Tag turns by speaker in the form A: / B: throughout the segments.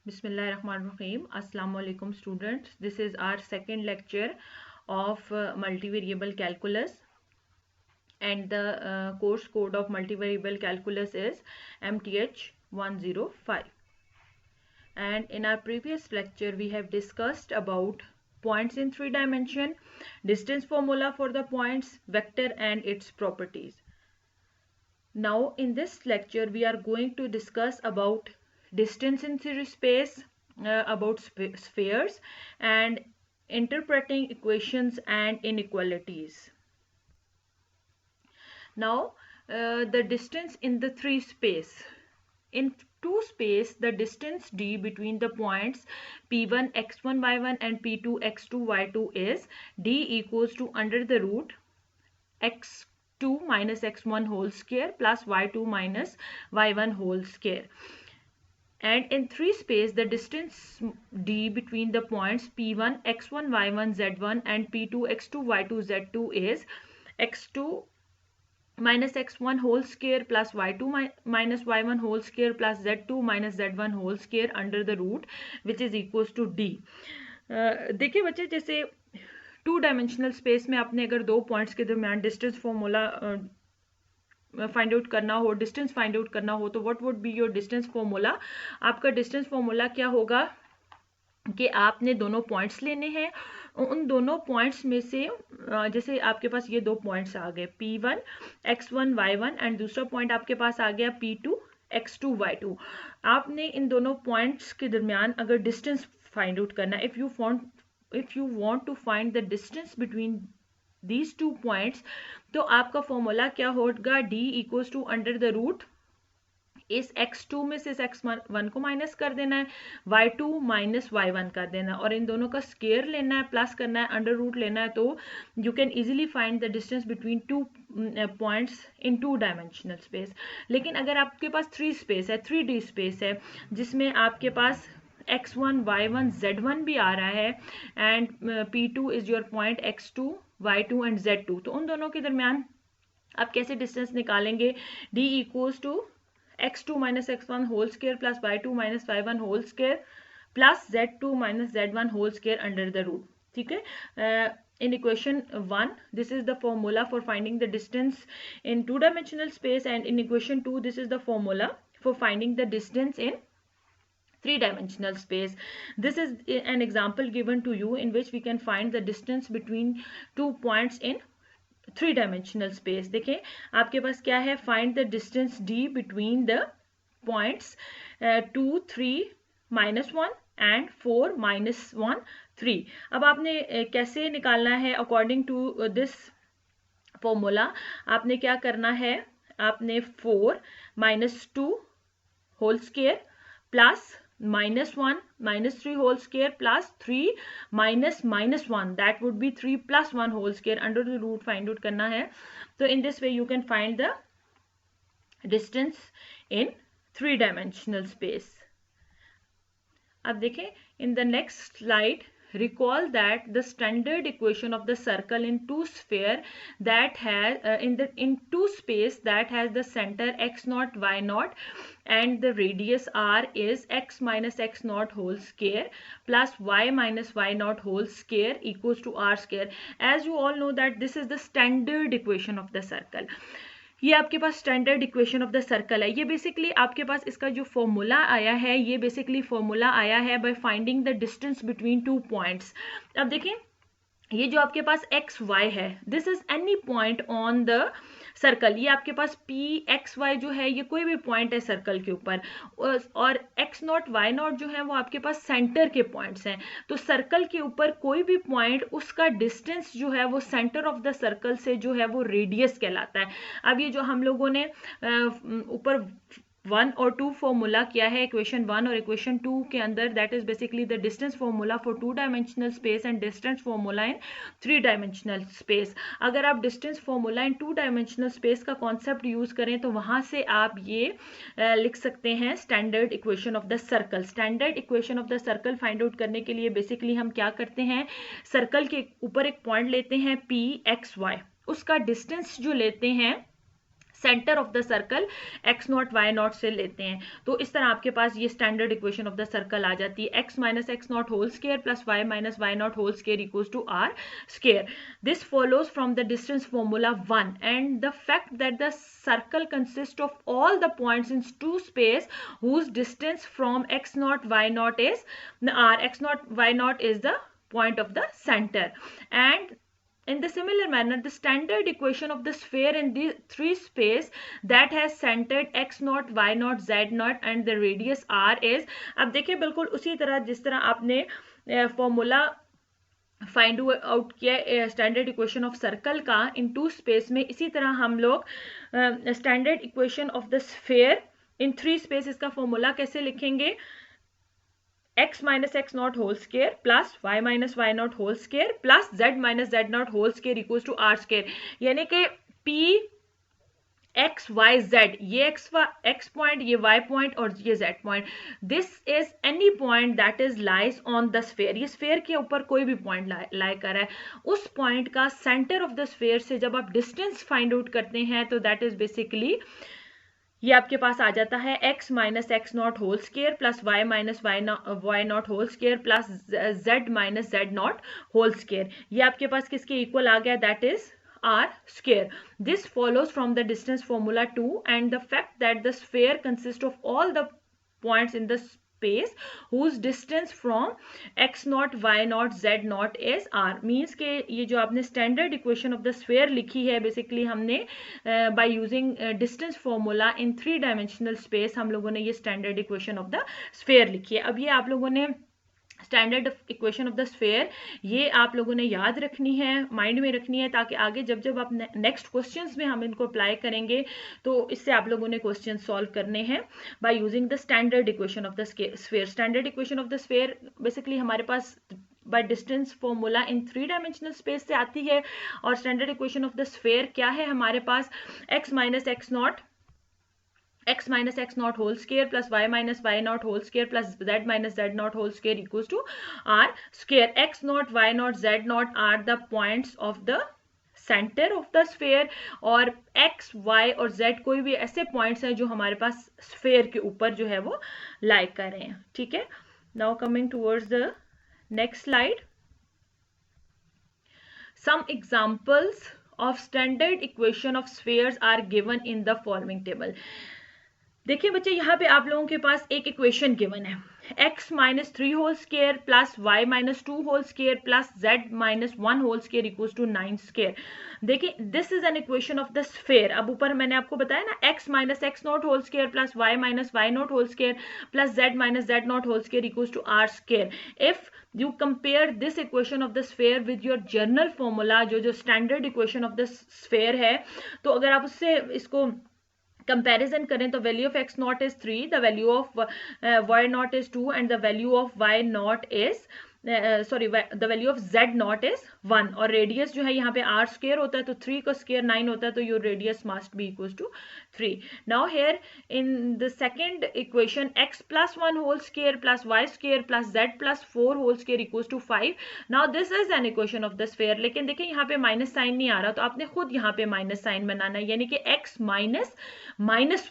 A: Bismillahirrahmanirrahim. Assalamu alaikum students. This is our second lecture of multivariable calculus, and the course code of multivariable calculus is MTH 105. And in our previous lecture we have discussed about points in 3 dimension, distance formula for the points, vector and its properties. Now in this lecture we are going to discuss about distance in 3D space, about spheres, and interpreting equations and inequalities. Now the distance in the 3 space. In 2 space, the distance d between the points p1 x1 y1 and p2 x2 y2 is d equals to under the root x2 minus x1 whole square plus y2 minus y1 whole square. And in 3 space, the distance d between the points p1 x1 y1 z1 and p2 x2 y2 z2 is x2 minus x1 whole square plus y2 minus y1 whole square plus z2 minus z1 whole square under the root which is equals to d. देखिए बच्चे, जैसे 2 dimensional space में आपने अगर दो points के दरमियान distance formula find out करना हो, डिस्टेंस फाइंड आउट करना हो, तो what would be your distance formula? आपका डिस्टेंस फॉर्मूला क्या होगा कि आपने दोनों पॉइंट्स लेने हैं, उन दोनों पॉइंट्स में से जैसे आपके पास ये दो पॉइंट्स आ गए p1 x1 y1 एंड दूसरा पॉइंट आपके पास आ गया p2 x2 y2. आपने इन दोनों पॉइंट्स के दरमियान अगर डिस्टेंस फाइंड आउट करना, if you want to find the distance between these 2 points, तो आपका फॉर्मूला क्या होगा? d equals to under the root इस x2 में से इस x1 को माइनस कर देना है, y2 माइनस y1 कर देना है, और इन दोनों का स्क्वायर लेना है, प्लस करना है, अंडर रूट लेना है. तो you can easily find the distance between 2 points in 2 dimensional space. लेकिन अगर आपके पास 3 स्पेस है, 3D स्पेस है, जिसमें आपके पास x1 y1 z1 भी आ रहा है and p2 is your point x2 y2 and z2, तो उन दोनों के दरमियान आप कैसे डिस्टेंस निकालेंगे? d equals to x2 minus x1 whole square plus y2 minus y1 whole square plus z2 minus z1 whole square under the root. ठीक है? In equation 1, this is the formula for finding the distance in 2-dimensional space, and in equation 2, this is the formula for finding the distance in 3-dimensional space. This is an example given to you in which we can find the distance between 2 points in 3-dimensional space. देखें आपके पास क्या है? Find the distance d between the points 2 3 minus 1 and 4 minus 1 3. अब आपने कैसे निकालना है? According to this formula आपने क्या करना है? आपने 4 minus 2 whole square plus minus 1 minus 3 whole square plus 3 minus minus 1, that would be 3 plus 1 whole square under the root find out करना है. So in this way you can find the distance in 3-dimensional space. अब देखें in the next slide, recall that the standard equation of the circle in 2 sphere that has in 2 space that has the center x naught y naught and the radius r is x minus x naught whole square plus y minus y naught whole square equals to r square. As you all know that this is the standard equation of the circle. ये आपके पास standard equation of the circle है. ये basically आपके पास इसका जो formula आया है, ये बेसिकली फॉर्मूला आया है by finding the distance between 2 points. अब देखें ये जो आपके पास एक्स वाई है, this is any point on the circle. ये आपके पास पी एक्स वाई जो है ये कोई भी पॉइंट है सर्कल के ऊपर, और एक्स नॉट वाई नॉट जो है वो आपके पास सेंटर के पॉइंट्स हैं. तो सर्कल के ऊपर कोई भी पॉइंट, उसका डिस्टेंस जो है वो सेंटर ऑफ द सर्कल से जो है वो रेडियस कहलाता है. अब ये जो हम लोगों ने ऊपर 1 और 2 फॉर्मूला किया है इक्वेशन 1 और इक्वेशन 2 के अंदर, that is basically the distance formula for 2-dimensional space and distance formula in 3-dimensional space. अगर आप डिस्टेंस फॉर्मूला इन 2-dimensional स्पेस का कॉन्सेप्ट यूज करें तो वहां से आप ये लिख सकते हैं standard equation of the circle. Standard equation of the circle find out करने के लिए बेसिकली हम क्या करते हैं? सर्कल के ऊपर एक पॉइंट लेते हैं p x y, उसका डिस्टेंस जो लेते हैं centre of the circle x naught y naught से लेते हैं। तो इस तरह आपके पास ये standard equation of the circle आ जाती है, x minus x not whole square plus y minus y not whole square equals to r square. This follows from the distance formula 1 and the fact that the circle consists of all the points in two space whose distance from x naught y naught is r, x naught y naught is the point of the center. And in the similar manner, the standard equation of the sphere in the three space that has centered x naught, y naught, z naught and the radius r is, अब देखिए बिल्कुल उसी तरह जिस तरह आपने formula find out किया standard equation of circle का इन टू स्पेस में, इसी तरह हम लोग standard equation of the sphere in three space, इसका फॉर्मूला कैसे लिखेंगे, x minus x not whole square plus y minus y not whole square plus z minus z not whole square equals to r square. यानी कि p x y z, ये x point, ये y point और ये Z point, this is any point that is lies on the sphere, ये sphere के ऊपर कोई भी पॉइंट लाई कर रहा है, उस पॉइंट का सेंटर ऑफ द स्फेयर से जब आप डिस्टेंस फाइंड आउट करते हैं तो दैट इज बेसिकली ये आपके पास आ जाता है x minus x not whole square plus y minus y not whole square plus z minus z not whole square. ये आपके पास किसके इक्वल आ गया, that is r square. This follows from the distance formula 2 and the fact that the sphere consists of all the points in the space whose distance from x naught, y naught, z naught is r. Means के ये जो आपने standard equation of the sphere लिखी है, basically हमने by using distance formula in 3-dimensional space हम लोगों ने ये standard equation of the sphere लिखी है। अब ये आप लोगों ने standard equation of the sphere ये आप लोगों ने याद रखनी है, माइंड में रखनी है, ताकि आगे जब जब आप नेक्स्ट क्वेश्चंस में हम इनको अप्लाई करेंगे तो इससे आप लोगों ने क्वेश्चन सॉल्व करने हैं by using the standard equation of the sphere. Standard equation of the sphere basically हमारे पास by distance formula in 3-dimensional space से आती है, और standard equation of the sphere क्या है हमारे पास, x minus x not whole square plus y minus y not whole square plus z minus z not whole square equals to r square. x naught, y naught, z naught are the points of the centre of the sphere, और x, y और z कोई भी ऐसे points हैं जो हमारे पास sphere के ऊपर जो है वो लाई कर रहे हैं। ठीक है, now coming towards the next slide, some examples of standard equation of spheres are given in the following table. देखिए बच्चे, यहाँ पे आप लोगों के पास एक इक्वेशन गिवन है, x minus 3 whole square plus y minus 2 whole square plus z minus 1 whole square equals to 9 square. देखिए this is an equation of the sphere. अब ऊपर मैंने आपको बताया ना, x minus x not whole square plus y minus y not whole square plus z minus z not whole square equals to r square. If you compare this equation of the sphere with your general formula, जो standard equation of the sphere है, तो अगर आप उससे इसको comparison करें तो value of x not is 3, the value of y not is 2 and the value of y not is the value of z not is 1, और रेडियस जो है यहाँ पे r स्क्वायर होता है तो 3 का स्क्वायर 9 होता है, तो your radius must be equals to 3. Now here in the second equation x plus 1 whole square plus y square plus z plus 4 whole square equals to 5. Now this is an equation of the sphere, लेकिन देखिए यहाँ पे minus sign नहीं आ रहा, तो आपने खुद यहाँ पे माइनस साइन बनाना है, यानी कि x माइनस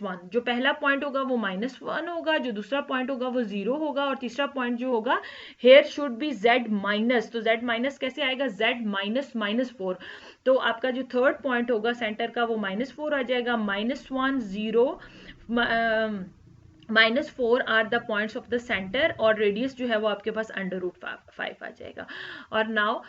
A: 1, जो पहला पॉइंट होगा वो -1 होगा, जो दूसरा पॉइंट होगा वो 0 होगा, और तीसरा पॉइंट जो होगा here should be z minus, तो z माइनस कैसे आएगा, z माइनस -4, तो आपका जो थर्ड पॉइंट होगा सेंटर का वो -4 आ जाएगा, -1 0 -4 are the points of the centre, और रेडियस जो है वो आपके पास √5 आ जाएगा. और now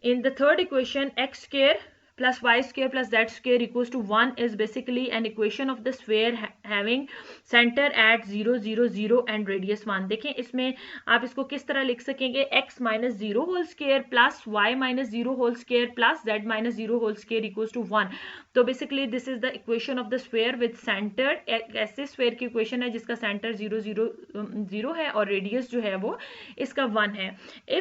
A: in the third equation x square plus y square plus z square equals to 1 is basically an equation of the sphere having center at 0 0 0 and radius 1. देखें इसमें आप इसको किस तरह लिख सकेंगे, x minus 0 whole square plus y minus 0 whole square plus z minus 0 whole square equals to 1. तो basically this is the equation of the sphere with center, ऐसे sphere की equation है जिसका center 0 0 0 है और radius जो है वो इसका 1 है.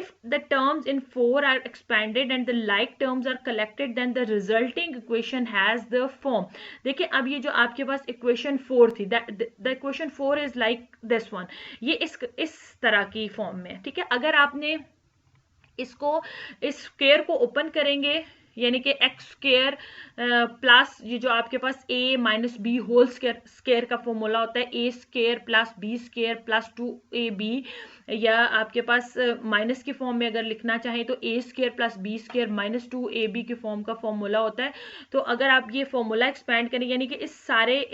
A: If the terms in 4 are expanded and the like terms are collected, then the resulting equation has the form. देखिए अब ये जो आपके पास equation 4 थी, the equation 4 is like this one, ये इस तरह की फॉर्म में, ठीक है. अगर आपने इसको इस स्क्वायर को ओपन करेंगे, यानी कि एक्स स्क्वायर प्लस ये जो आपके पास a minus b whole square का फॉर्मूला होता है a square plus b square plus 2ab, या आपके पास माइनस की फॉर्म में अगर लिखना चाहें तो a square plus b square minus 2ab की फॉर्म का फॉर्मूला होता है। तो अगर आप ये फॉर्मूला एक्सपैंड करें यानी कि इस सारे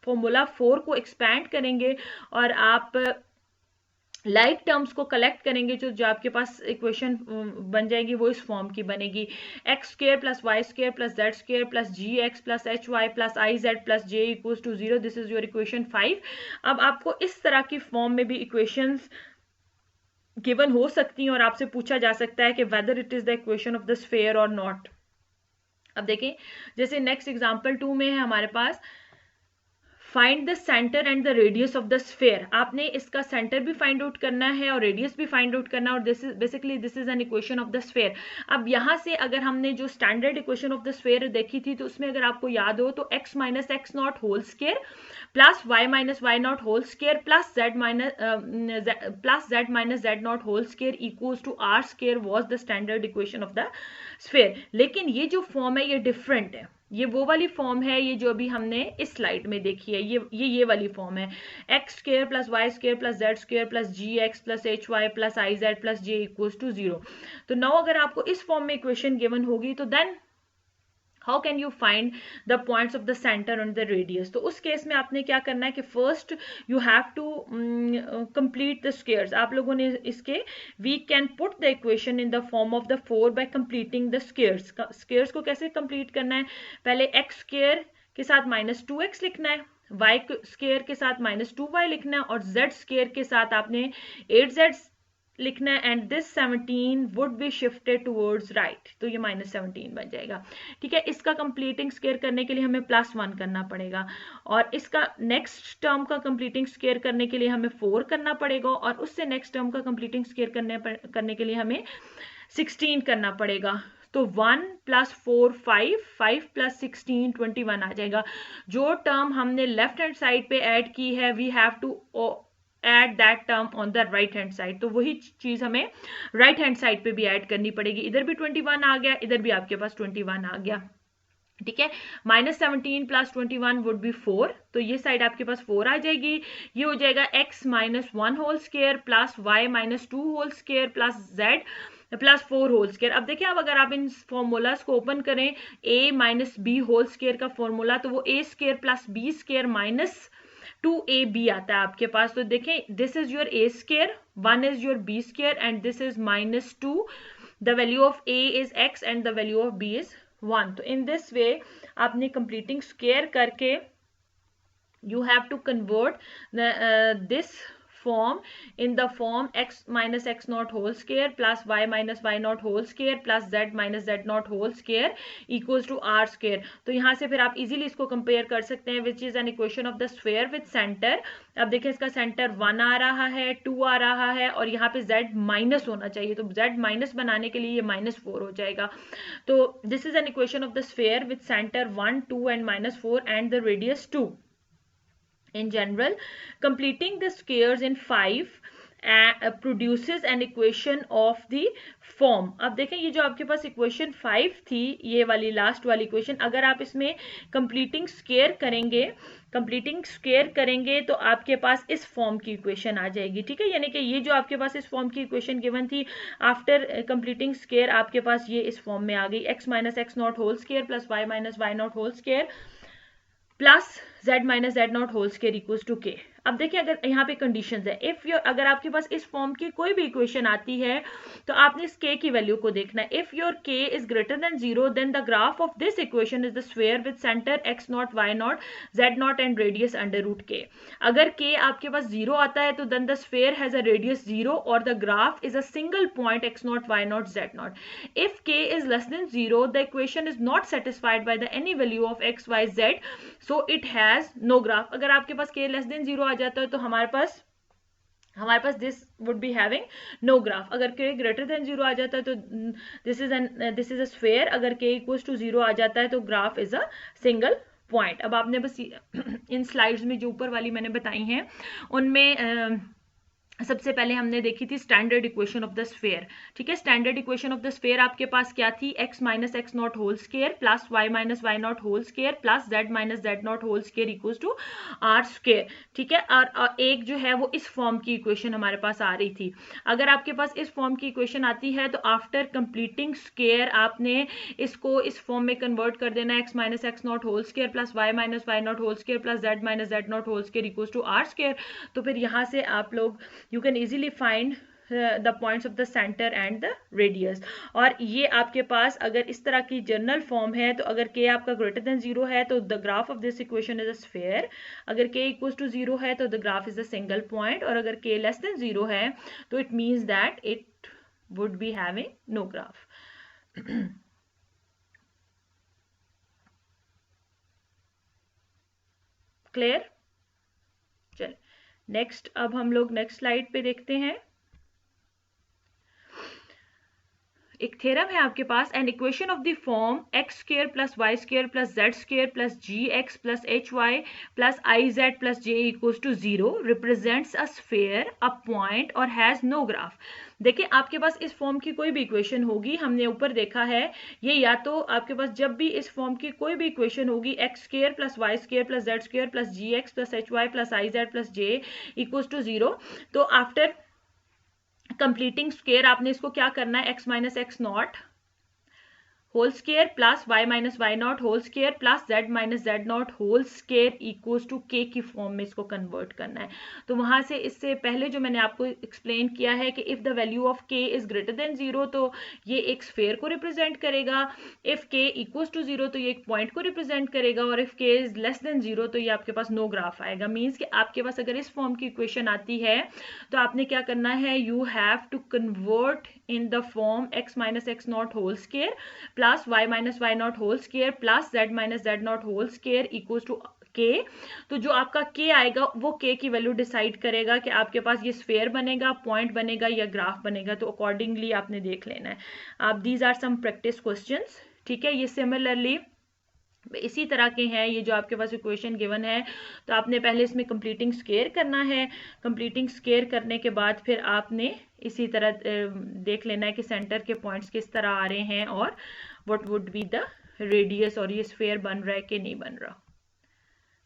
A: फॉर्मूला 4 को एक्सपैंड करेंगे और आप लाइक टर्म्स को कलेक्ट करेंगे, जो आपके पास इक्वेशन बन जाएगी वो इस फॉर्म की बनेगी, x square plus y square plus z square plus g x plus h y plus i z plus j equals to 0। This is your equation 5। अब आपको इस तरह की फॉर्म में भी इक्वेशंस गिवन हो सकती हैं और आपसे पूछा जा सकता है कि whether it is the equation of the sphere और नॉट। अब देखें जैसे नेक्स्ट एग्जांपल 2 में है हमारे पास find the centre and the radius of the sphere. आपने इसका सेंटर भी फाइंड आउट करना है और रेडियस भी फाइंड आउट करना है, और this is basically this is an equation of the sphere. अब यहाँ से अगर हमने जो standard equation of the sphere देखी थी तो उसमें अगर आपको याद हो तो x minus x not whole square plus y minus y not whole square plus z minus z not whole square equals to r square was the standard equation of the sphere. लेकिन ये जो form है ये different है, ये वो वाली form है ये जो अभी हमने इस स्लाइड में देखी है, ये वाली फॉर्म है, x square plus y square plus z square plus g x plus h y plus i z plus j equals to 0। तो नाउ अगर आपको इस फॉर्म में इक्वेशन गिवन होगी तो then how can you find the points of the centre and the radius. तो उस case में आपने क्या करना है कि first you have to complete the squares. आप लोगों ने इसके we can put the equation in the form of the 4 by completing the squares. Squares को कैसे कंप्लीट करना है, पहले एक्स स्क्वायर के साथ माइनस 2x लिखना है, वाई स्क्वायर के साथ माइनस 2y लिखना है और जेड स्क्वायर के साथ आपने 8z लिखना है, and this 17 would be shifted towards right, तो ये माइनस 17 बन जाएगा। ठीक है, इसका कंप्लीटिंग स्क्वायर करने के लिए हमें +1 करना पड़ेगा, और इसका नेक्स्ट टर्म का कंप्लीटिंग स्क्वायर करने के लिए हमें 4 करना पड़ेगा, और उससे नेक्स्ट टर्म का कंप्लीटिंग स्क्वायर करने के लिए हमें 16 करना पड़ेगा। तो 1 + 4 5 + 16 21 आ जाएगा। जो टर्म हमने लेफ्ट हैंड साइड पे ऐड की है we have to add that term on the right hand side, तो वही चीज हमें राइट हैंड साइड पे भी ऐड करनी पड़ेगी। इधर भी 21 आ गया, इधर भी आपके पास 21 आ गया। ठीक है, -17 + 21 वुड बी 4, तो ये साइड आपके पास 4 आ जाएगी। ये हो जाएगा x - 1 whole square plus y - 2 whole square plus z plus 4 whole square. अब देखिए, अब अगर आप इन फॉर्मूलाज को ओपन करें, a - b होल स्क्वायर का फॉर्मूला, तो वो a square plus b square minus 2ab आता है आपके पास। तो देखें, this is your a square, 1 is your b square and this is -2, the value of a is x and the value of b is 1। तो in this way आपने completing square करके you have to convert this form in the form x - x naught whole square plus y - y naught whole square plus z - z naught whole square equals to r square। तो यहाँ से फिर आप easily इसको compare कर सकते हैं, which is an equation of the sphere with center। अब देखें, इसका सेंटर 1 आ रहा है, 2 आ रहा है, और यहाँ पे z माइनस होना चाहिए, तो z माइनस बनाने के लिए ये -4 हो जाएगा। तो this is an equation of the sphere with centre 1 2 and -4 and the radius 2। In general, completing the squares in 5 produces an equation of the form। अब देखें, ये जो आपके पास इक्वेशन 5 थी, ये वाली लास्ट वाली इक्वेशन, अगर आप इसमें कंप्लीटिंग स्क्वायर करेंगे तो आपके पास इस फॉर्म की इक्वेशन आ जाएगी। ठीक है, यानी कि ये जो आपके पास इस फॉर्म की इक्वेशन गिवन थी, आफ्टर कंप्लीटिंग स्क्वायर आपके पास ये इस फॉर्म में आ गई, x - x naught whole square plus y - y naught whole square plus z - z naught whole square equals to k। अब देखिए, अगर यहाँ पे कंडीशंस है, अगर आपके पास इस फॉर्म की कोई भी इक्वेशन आती है तो आपने इस k की वैल्यू को देखना है। If your k is greater than 0 then the graph of this equation is the sphere with centre x0 y0 z0 and radius √k। अगर k आपके पास 0 आता है तो then the sphere has a radius 0 और the graph is a single point x0 y0 z0। If k is less than 0 the equation is not satisfied by the any value of x y z, so it has no graph. अगर आपके पास k less than 0 आ जाता है तो हमारे पास this would be having no graph. अगर k ग्रेटर देन 0 आ जाता है तो दिस इज अ स्फीयर। अगर k इक्वल्स टू 0 आ जाता है तो graph is a single point. अब आपने बस इन स्लाइड्स में जो ऊपर वाली मैंने बताई हैं उनमें सबसे पहले हमने देखी थी standard equation of the sphere. ठीक है, standard equation of the sphere आपके पास क्या थी, x minus x not whole square plus y minus y not whole square plus z minus z not whole square equals to r square. ठीक है, और एक जो है वो इस फॉर्म की इक्वेशन हमारे पास आ रही थी। अगर आपके पास इस फॉर्म की इक्वेशन आती है तो आफ्टर कंप्लीटिंग स्केयर आपने इसको इस फॉर्म में कन्वर्ट कर देना, x minus x not whole square plus y minus y not whole square plus z minus z not whole square equals to r square. तो फिर यहाँ से आप लोग you can easily find the points of the center and the radius। और ये आपके पास अगर इस तरह की जनरल फॉर्म है तो अगर k आपका ग्रेटर देन 0 है तो the graph of this equation is a sphere, अगर k इक्वल्स टू 0 है तो the graph is a single point, और अगर k लेस देन 0 है तो it means that it would be having no graph. Clear? चलिए नेक्स्ट, अब हम लोग नेक्स्ट स्लाइड पे देखते हैं। एक थ्योरम है आपके पास, an equation of the form x square plus y square plus z square plus g x plus h y plus i z plus j equals to 0 represents a sphere, a point और has no graph. देखिए आपके पास इस form की कोई भी equation होगी, हमने ऊपर देखा है, ये या तो आपके पास जब भी इस फॉर्म की कोई भी इक्वेशन होगी x square plus y square plus z square plus g x plus h y plus i z plus j equals to 0, तो आफ्टर कंप्लीटिंग स्क्वायर आपने इसको क्या करना है, x minus x not whole square plus y minus y not whole square plus z minus z not whole square equals to k की form में इसको convert करना है। तो वहां से इससे पहले जो मैंने आपको एक्सप्लेन किया है कि if the value of k is greater than 0 तो ये एक स्फीयर को रिप्रेजेंट करेगा, इफ k इक्वल्स टू 0 तो ये एक पॉइंट को रिप्रेजेंट करेगा, और if k is less than 0 तो ये आपके पास नो ग्राफ आएगा। मीन्स कि आपके पास अगर इस फॉर्म की इक्वेशन आती है तो आपने क्या करना है, you have to convert in the form x minus x not whole square plus y minus y not whole square plus z minus z not whole square equals to k। तो जो आपका k आएगा वो k की value decide करेगा कि आपके पास ये स्फीयर बनेगा, पॉइंट बनेगा या ग्राफ बनेगा। तो अकॉर्डिंगली आपने देख लेना है। आप these are some practice questions. ठीक है, ये सिमिलरली इसी तरह के हैं, ये जो आपके पास इक्वेशन गिवन है तो आपने पहले इसमें कंप्लीटिंग स्क्वायर करना है, कंप्लीटिंग स्क्वायर करने के बाद फिर आपने इसी तरह देख लेना है कि सेंटर के पॉइंट्स किस तरह आ रहे हैं और what would be the radius, और ये स्फीयर बन रहा है कि नहीं बन रहा।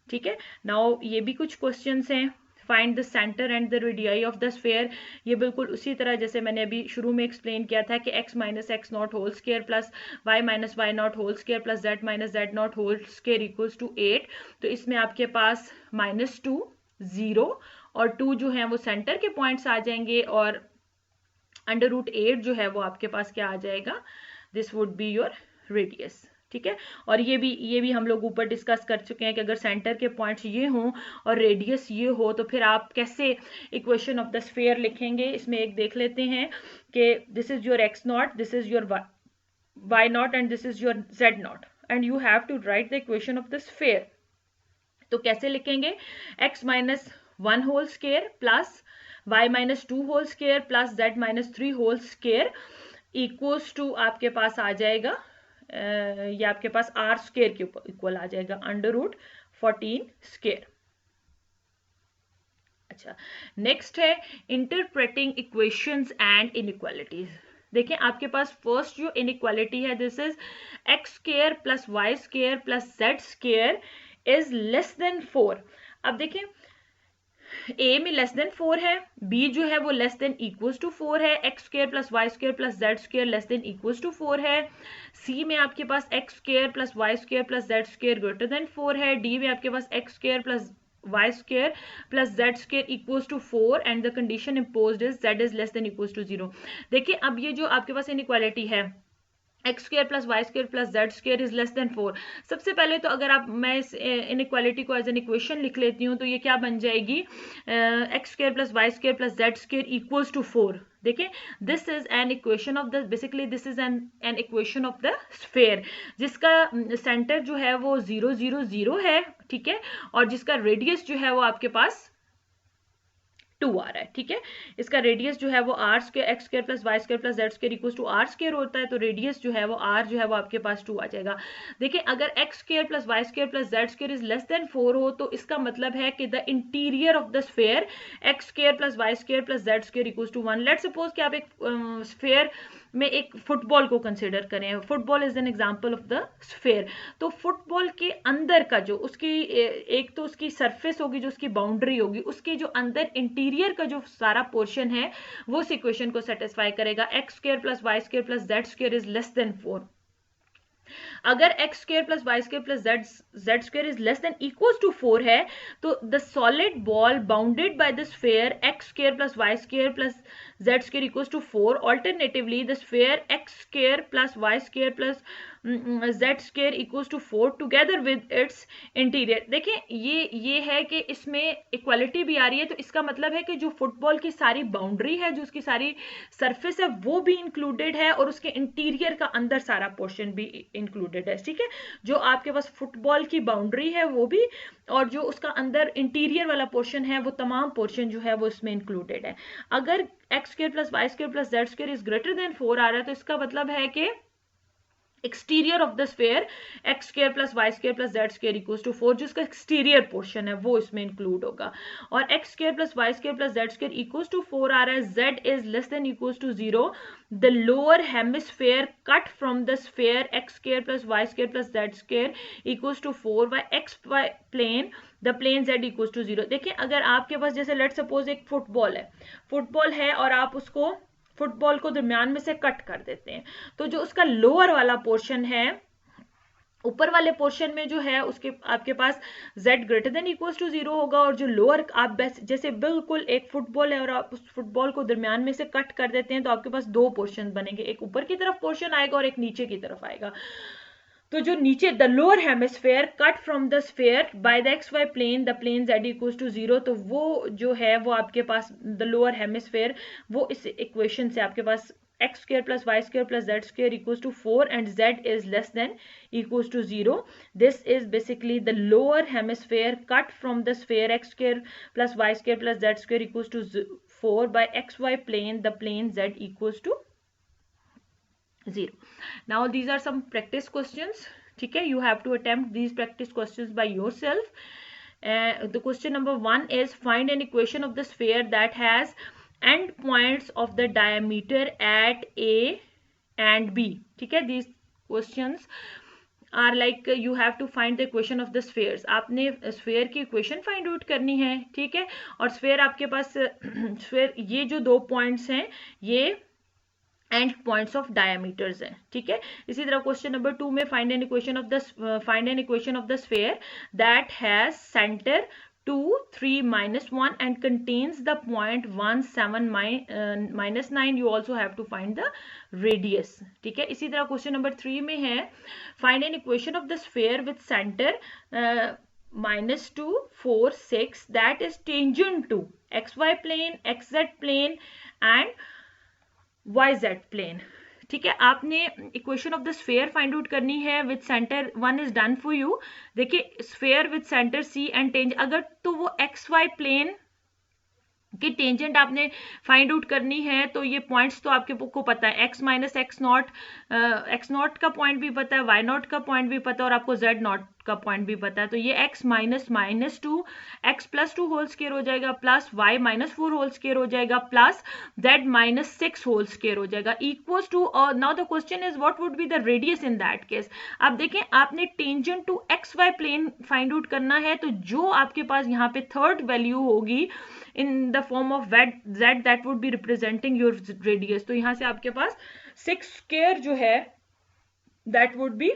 A: ठीक है, नाउ ये भी कुछ क्वेश्चंस हैं। Find the centre and the radii of the sphere, ये बिल्कुल उसी तरह जैसे मैंने अभी शुरू में एक्सप्लेन किया था कि x minus x not whole square plus y minus y not whole square plus z minus z not whole square equals to 8। तो इसमें आपके पास -2, 0 और 2 जो है वो सेंटर के पॉइंट्स आ जाएंगे, और √8 जो है वो आपके पास क्या आ जाएगा, this would be your radius. ठीक है, और ये भी हम लोग ऊपर डिस्कस कर चुके हैं कि अगर सेंटर के पॉइंट्स ये हों और रेडियस ये हो तो फिर आप कैसे इक्वेशन ऑफ द स्फीयर लिखेंगे। इसमें एक देख लेते हैं कि this is your x not, this is your y not and this is your z not, and you have to write the equation of the sphere. तो कैसे लिखेंगे, x minus 1 whole square plus y minus 2 whole square plus z minus 3 whole square equals to आपके पास आ जाएगा, ये आपके पास r स्क्वायर के इक्वल आ जाएगा √14 स्क्वायर। अच्छा, नेक्स्ट है इंटरप्रेटिंग इक्वेशंस एंड इनइक्वालिटीज। देखिए आपके पास फर्स्ट जो इनइक्वालिटी है, this is x square plus y square plus z square is less than 4। अब देखिए A में लेस देन 4 है, B जो है वो लेस देन इक्वल्स टू 4 है, x square plus y square plus z square less than equals to 4 है, C में आपके पास x square plus y square plus z square greater than 4 है, D में आपके पास x square plus y square plus z square equals to 4 and the condition imposed is z is less than equals to 0। देखिए अब ये जो आपके पास इनइक्वालिटी है x square plus y square plus z square is less than 4, सबसे पहले तो अगर आप मैं इस इनइक्वालिटी को एज एन इक्वेशन लिख लेती हूँ तो ये क्या बन जाएगी, x square plus y square plus z square equals to 4। देखिए this is an equation of the, basically this is an equation of the sphere जिसका सेंटर जो है वो 0 0 0 है। ठीक है, और जिसका रेडियस जो है वो आपके पास 2 आ रहा है, ठीक है। इसका रेडियस जो है वो r square x square plus y square plus z square equal to r square होता है, तो रेडियस जो है वो आर जो है वो आपके पास 2 आ जाएगा। देखिए अगर x square plus y square plus z square is less than 4 हो तो इसका मतलब है कि the interior of the sphere x square plus y square plus z square equal to 1। Let's suppose कि आप एक स्फेयर में एक फुटबॉल को कंसिडर करें, football is an example of the sphere. तो फुटबॉल के अंदर का जो उसकी एक तो उसकी सरफेस होगी, जो उसकी बाउंड्री होगी, उसके जो अंदर इंटीरियर का जो सारा पोर्शन है वो इस इक्वेशन को सेटिस्फाई करेगा। X square plus y square plus z square is less than 4। अगर x square plus y square plus z square is less than equals to 4 है तो the solid ball bounded by the sphere x square plus y square plus z square equals to 4। Alternatively the sphere x square plus y square plus z square equals to 4 together with its interior. देखिए ये है कि इसमें equality भी आ रही है, तो इसका मतलब है कि जो फुटबॉल की सारी बाउंड्री है, जो उसकी सारी सरफेस है वो भी इंक्लूडेड है और उसके इंटीरियर का अंदर सारा पोर्शन भी इंक्लूडेड है, ठीक है। जो आपके पास फुटबॉल की बाउंड्री है वो भी, और जो उसका अंदर इंटीरियर वाला पोर्शन है वो तमाम पोर्शन जो है वो इसमें इंक्लूडेड है। अगर x square plus y square plus z square is greater than 4 आ रहा है तो इसका मतलब है कि exterior of the sphere x square plus y square plus z square equals to 4, जो इसका एक्सटीरियर पोर्शन है वो इसमें इंक्लूड होगा। और x square plus y square plus z square equals to 4 आ रहा है, z is less than equals to 0, the lower hemisphere cut from the sphere x square plus y square plus z square equals to 4 by x y plane the plane z equals to 0। देखिए अगर आपके पास जैसे let suppose एक football है और आप उसको football को दरमियान में से कट कर देते हैं, तो जो उसका लोअर वाला पोर्शन है, ऊपर वाले पोर्शन में जो है उसके आपके पास z greater than equals to 0 होगा, और जो लोअर आप जैसे बिल्कुल एक फुटबॉल है और आप उस फुटबॉल को दरमियान में से कट कर देते हैं तो आपके पास दो पोर्शन बनेंगे, एक ऊपर की तरफ पोर्शन आएगा और एक नीचे की तरफ आएगा। तो जो नीचे the lower hemisphere cut from the sphere by the x y plane the plane z equals to 0, तो वो जो है वो आपके पास द लोअर हेमिस्फेयर वो इस इक्वेशन से आपके पास x square plus y square plus z square equals to 4 and z is less than equals to 0. This is basically the lower hemisphere cut from the sphere x square plus y square plus z square equals to 4 by xy plane, the plane z equals to 0. Now these are some practice questions. ठीक है, you have to attempt these practice questions by yourself. The question number 1 is find an equation of the sphere that has end points of the diameter at A and B. ठीक है, these questions are like you have to find the equation of the spheres. आपने sphere की equation find out करनी है, ठीक है। और sphere आपके पास sphere ये जो दो points हैं ये एंड पॉइंट्स ऑफ डायमीटर्स है, ठीक है। इसी तरह क्वेश्चन नंबर 2 में find N equation of the sphere that has centre 2 3 -1 and contains the point 1 7 -9. you also have to find the radius, ठीक है। इसी तरह क्वेश्चन नंबर 3 में है find N equation of the sphere with centre -2 4 6 that is tangent to xy plane xz plane and YZ plane, ठीक है। आपने equation of the sphere find out करनी है with centre 1 is done for you. देखिए sphere with centre C and tangent, अगर तो वो XY plane की टेंजेंट आपने फाइंड आउट करनी है तो ये पॉइंट्स तो आपके को पता है, x माइनस एक्स नॉट का पॉइंट भी पता है, y नॉट का पॉइंट भी पता है और आपको z नॉट का पॉइंट भी पता है। तो ये x minus 2 x plus 2 whole square हो जाएगा plus y minus 4 whole square हो जाएगा plus z minus 6 whole square हो जाएगा इक्वल्स टू। और now the question is what would be the radius in that case. अब देखें आपने tangent to XY plane find out करना है, तो जो आपके पास यहाँ पे थर्ड वैल्यू होगी in the form of z that would be representing your radius, तो यहाँ से आपके पास 6 square जो है that would be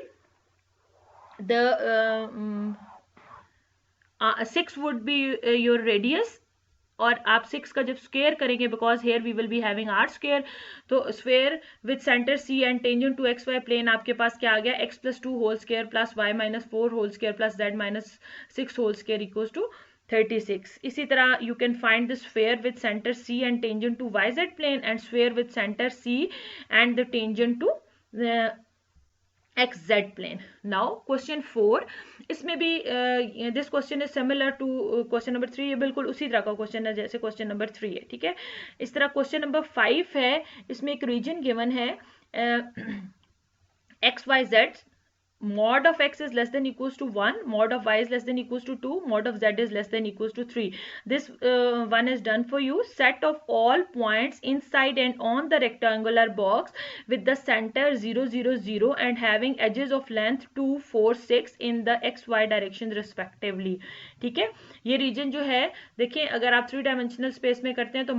A: the 6 would be your radius, और आप 6 का जब स्क्वायर करेंगे because here we will be having r square, तो square with centre C and tangent to XY plane आपके पास क्या आ गया x plus 2 whole square plus y minus 4 whole square plus z minus 6 whole square equals to 36. इसी तरह you can find the sphere with center C and tangent to YZ plane and sphere with center C and the tangent to xz plane. Now question 4, इसमें भी this question is similar to question number 3, ये बिल्कुल उसी तरह का question है जैसे question number 3 है, ठीक है। इस तरह क्वेश्चन नंबर 5 है, इसमें एक रीजन गिवन है xyz, mod of x is less than equals to 1, mod of y is less than equals to 2, mod of z is less than equals to 3. This one is done for you. Set of all points inside and on the rectangular box with the center 0 0 0 and having edges of length 2 4 6 in the xy direction respectively. ठीक है, ये reason जो है देखिए, अगर आप 3 dimensional space में करते हैं तो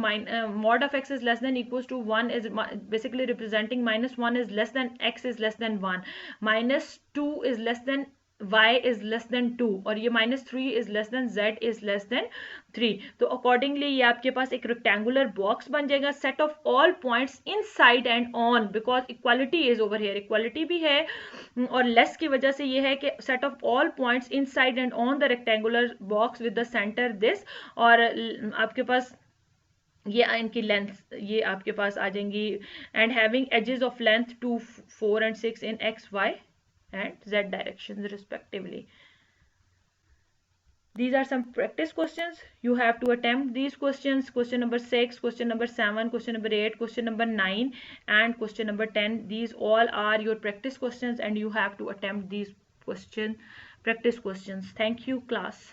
A: mod of x is less than equals to 1 is basically representing -1 is less than x is less than 1, -2 is less than y is less than 2 और ये -3 is less than z is less than 3. तो accordingly ये आपके पास एक rectangular box बन जाएगा. Set of all points inside and on, because equality is over here, equality भी है और लेस की वजह से ये है कि set of all points inside and on the rectangular box with the centre this, और आपके पास ये इनकी लेंथ ये आपके पास आ जाएंगी, and having edges of length 2 4 and 6 in x y and z directions respectively. These are some practice questions. You have to attempt these questions. Question number 6, question number 7, question number 8, question number 9 and question number 10. These all are your practice questions and you have to attempt these practice questions. Thank you class.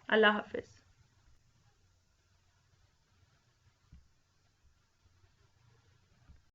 A: Allah Hafiz.